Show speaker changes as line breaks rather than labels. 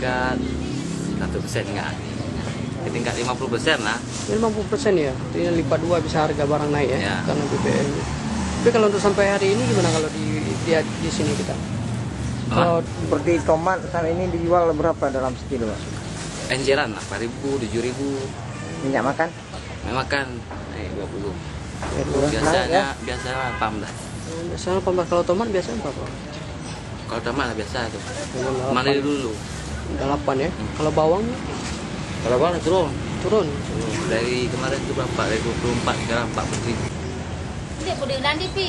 tingkat 100% enggak. Di tingkat 50% lah.
50% ya, artinya lipat dua bisa harga barang naik ya,
Ya.
karena BBM. Tapi kalau untuk sampai hari ini gimana kalau di sini kita? Kalau
Seperti tomat saat ini dijual berapa dalam sekilo, Pak?
enjeran 8.000, 7.000.
Minyak makan?
Makan 20.
ya, dua.
Biasanya 18.
Biasanya kalau tomat biasanya berapa?
Kalau tomat lah biasa tuh.
Delapan.
Mana dulu?
8 ya. Kalau bawang
Kalau bawang turun.
turun.
Dari kemarin itu berapa? Dari 24 sekarang 40.000.
Hindi, pwede ulan di pi.